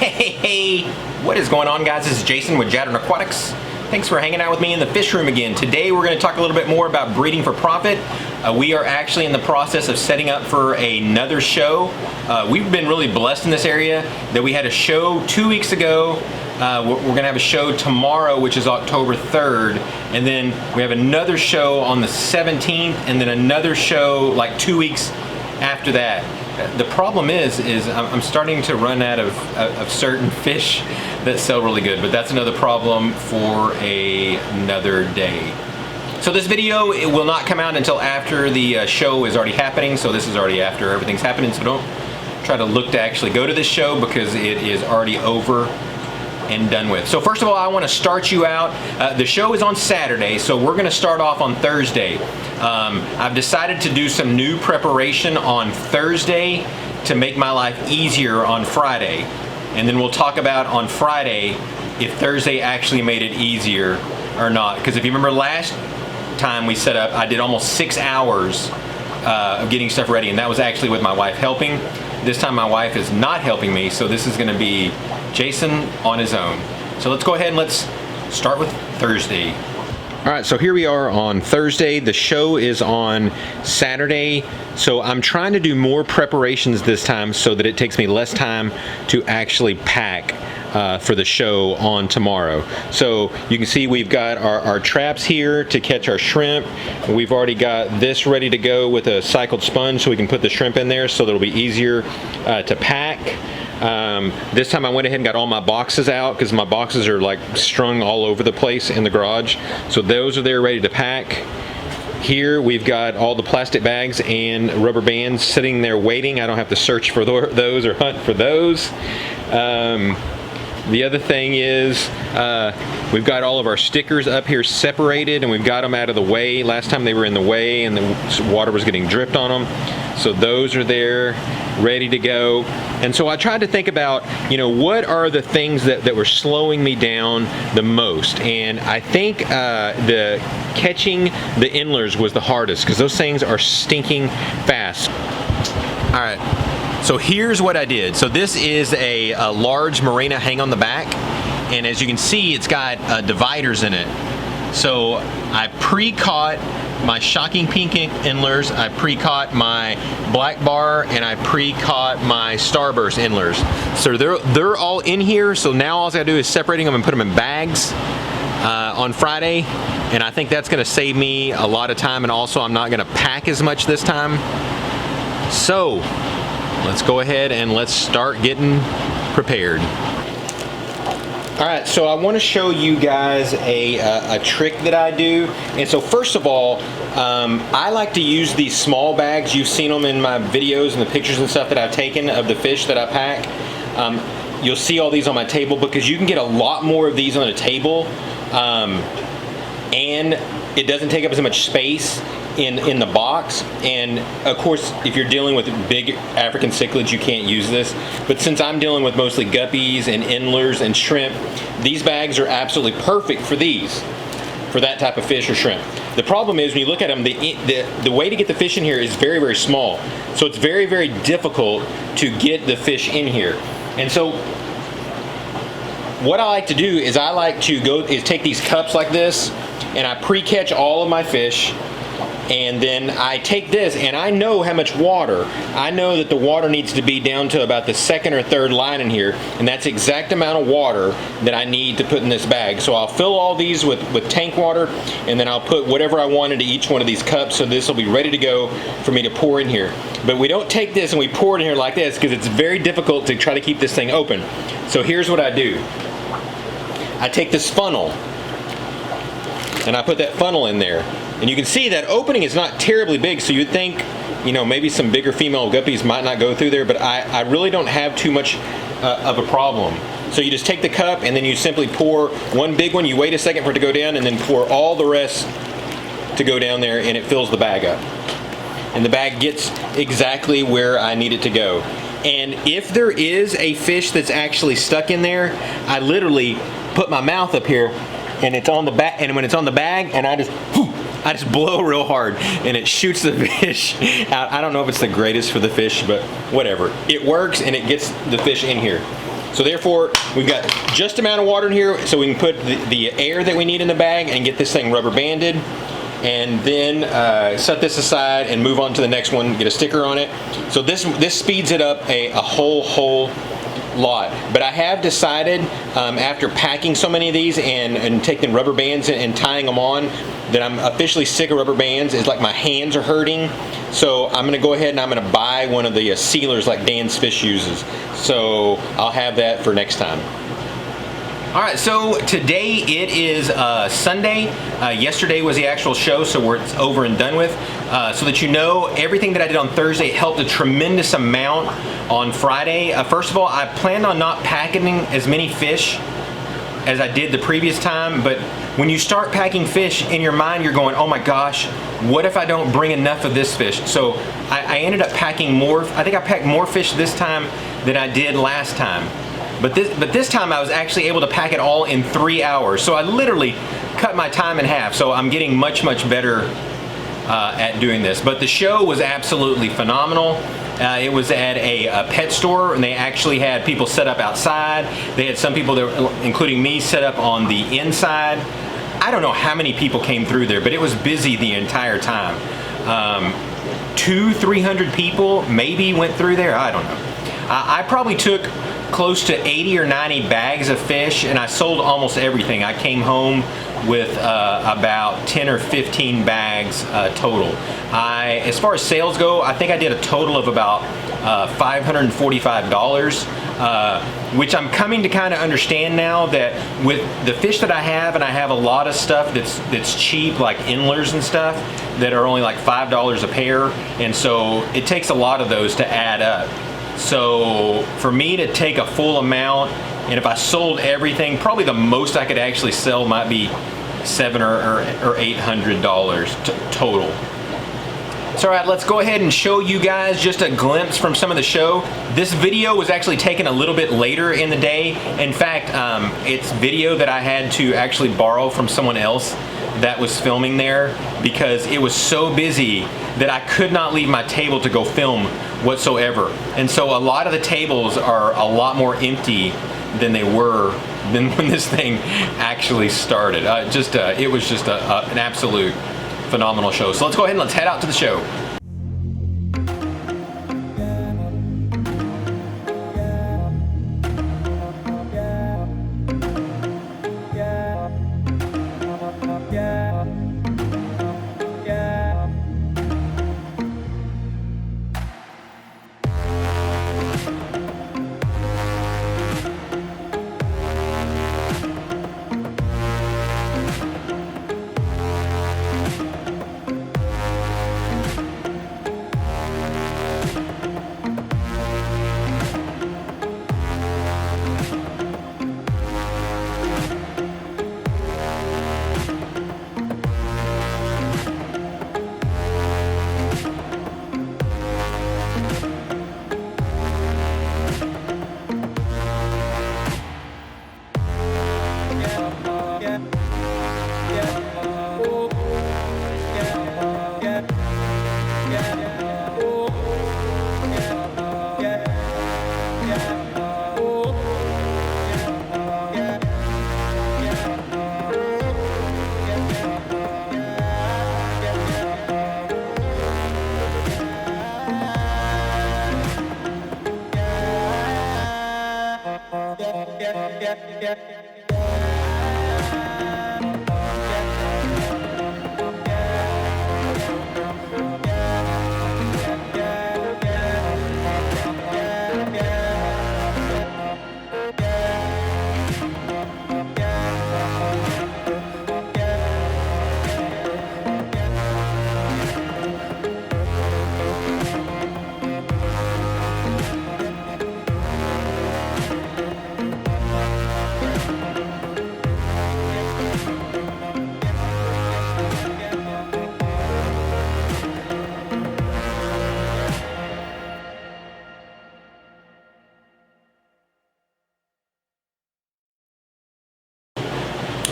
Hey, what is going on, guys? This is Jason with Jadren Aquatics. Thanks for hanging out with me in the fish room again. Today we're going to talk a little bit more about breeding for profit. We are actually in the process of setting up for another show. We've been really blessed in this area that we had a show 2 weeks ago. We're going to have a show tomorrow, which is October 3rd, and then we have another show on the 17th, and then another show like 2 weeks after that. The problem is I'm starting to run out of certain fish that sell really good, but that's another problem for another day. So this video, it will not come out until after the show is already happening, so this is already after everything's happening, so don't try to look to actually go to this show because it is already over and done with. So first of all, I want to start you out. The show is on Saturday, so we're going to start off on Thursday. I've decided to do some new preparation on Thursday to make my life easier on Friday. And then we'll talk about on Friday if Thursday actually made it easier or not. Because if you remember last time we set up, I did almost 6 hours of getting stuff ready, and that was actually with my wife helping. This time my wife is not helping me, so this is going to be Jason on his own. So let's go ahead and let's start with Thursday. Alright, so here we are on Thursday. The show is on Saturday, so I'm trying to do more preparations this time so that it takes me less time to actually pack for the show on tomorrow. So you can see we've got our traps here to catch our shrimp. We've already got this ready to go with a cycled sponge so we can put the shrimp in there so that it'll be easier to pack. This time I went ahead and got all my boxes out because my boxes are like strung all over the place in the garage. So those are there ready to pack. Here we've got all the plastic bags and rubber bands sitting there waiting. I don't have to search for those or hunt for those. The other thing is we've got all of our stickers up here separated, and we've got them out of the way. Last time they were in the way and the water was getting dripped on them. So those are there ready to go. And so I tried to think about, you know, what are the things that were slowing me down the most. And I think the catching the endlers was the hardest because those things are stinking fast. All right. So here's what I did. So this is a large Morena hang on the back, and as you can see, it's got dividers in it. So I pre-caught my shocking pink endlers, I pre-caught my black bar, and I pre-caught my starburst endlers. So they're all in here, so now all I gotta do is separating them and put them in bags on Friday, and I think that's gonna save me a lot of time, and also I'm not gonna pack as much this time. So let's go ahead and let's start getting prepared. All right, so I want to show you guys a trick that I do. And so first of all, I like to use these small bags. You've seen them in my videos and the pictures and stuff that I've taken of the fish that I pack. You'll see all these on my table because you can get a lot more of these on a table, and it doesn't take up as much space in the box. And of course, if you're dealing with big African cichlids, you can't use this, but since I'm dealing with mostly guppies and endlers and shrimp, these bags are absolutely perfect for that type of fish or shrimp. The problem is when you look at them, the way to get the fish in here is very, very small, so it's very, very difficult to get the fish in here. And so what I like to do is I like to take these cups like this, and I pre-catch all of my fish. And then I take this, and I know how much water. I know that the water needs to be down to about the second or third line in here, and that's the exact amount of water that I need to put in this bag. So I'll fill all these with tank water, and then I'll put whatever I want into each one of these cups, so this will be ready to go for me to pour in here. But we don't take this and we pour it in here like this because it's very difficult to try to keep this thing open. So here's what I do. I take this funnel, and I put that funnel in there. And you can see that opening is not terribly big, so you'd think, you know, maybe some bigger female guppies might not go through there, but I really don't have too much of a problem. So you just take the cup and then you simply pour one big one, you wait a second for it to go down, and then pour all the rest to go down there, and it fills the bag up. And the bag gets exactly where I need it to go. And if there is a fish that's actually stuck in there, I literally put my mouth up here, and it's on the back, and when it's on the bag, and I just blow real hard and it shoots the fish out. I don't know if it's the greatest for the fish, but whatever. It works and it gets the fish in here. So therefore, we've got just amount of water in here so we can put the air that we need in the bag and get this thing rubber banded. And then set this aside and move on to the next one, get a sticker on it. So this speeds it up a whole lot. But I have decided after packing so many of these and taking rubber bands and tying them on that I'm officially sick of rubber bands. It's like my hands are hurting. So I'm gonna go ahead and I'm gonna buy one of the sealers like Dan's Fish uses. So I'll have that for next time. All right, so today it is Sunday. Yesterday was the actual show, so it's over and done with. So that you know, everything that I did on Thursday helped a tremendous amount on Friday. First of all, I planned on not packing as many fish as I did the previous time, but when you start packing fish, in your mind you're going, oh my gosh, what if I don't bring enough of this fish? So I ended up packing more. I think I packed more fish this time than I did last time. But this time I was actually able to pack it all in 3 hours. So I literally cut my time in half. So I'm getting much better at doing this. But the show was absolutely phenomenal. It was at a pet store, and they actually had people set up outside. They had some people, including me, set up on the inside. I don't know how many people came through there, but it was busy the entire time. 200-300 people maybe went through there. I don't know. I probably took close to 80 or 90 bags of fish, and I sold almost everything. I came home with about 10 or 15 bags total. As far as sales go, I think I did a total of about $545, which I'm coming to kind of understand now that with the fish that I have, and I have a lot of stuff that's cheap, like endlers and stuff, that are only like $5 a pair, and so it takes a lot of those to add up. So for me to take a full amount, and if I sold everything, probably the most I could actually sell might be $700 or $800 total. So all right, let's go ahead and show you guys just a glimpse from some of the show. This video was actually taken a little bit later in the day. In fact, it's video that I had to actually borrow from someone else that was filming there because it was so busy that I could not leave my table to go film whatsoever. And so a lot of the tables are a lot more empty than they were than when this thing actually started. It was just an absolute phenomenal show. So let's go ahead and let's head out to the show.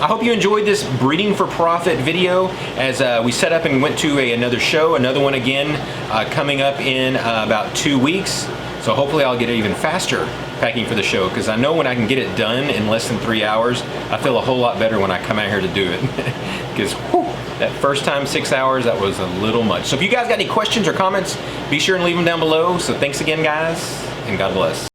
I hope you enjoyed this breeding for profit video as we set up and went to another show, another one again coming up in about 2 weeks. So So hopefully I'll get it even faster packing for the show, because I know when I can get it done in less than 3 hours, I feel a whole lot better when I come out here to do it. Because that first time, 6 hours, that was a little much. So if you guys got any questions or comments, be sure and leave them down below. So thanks again, guys, and God bless.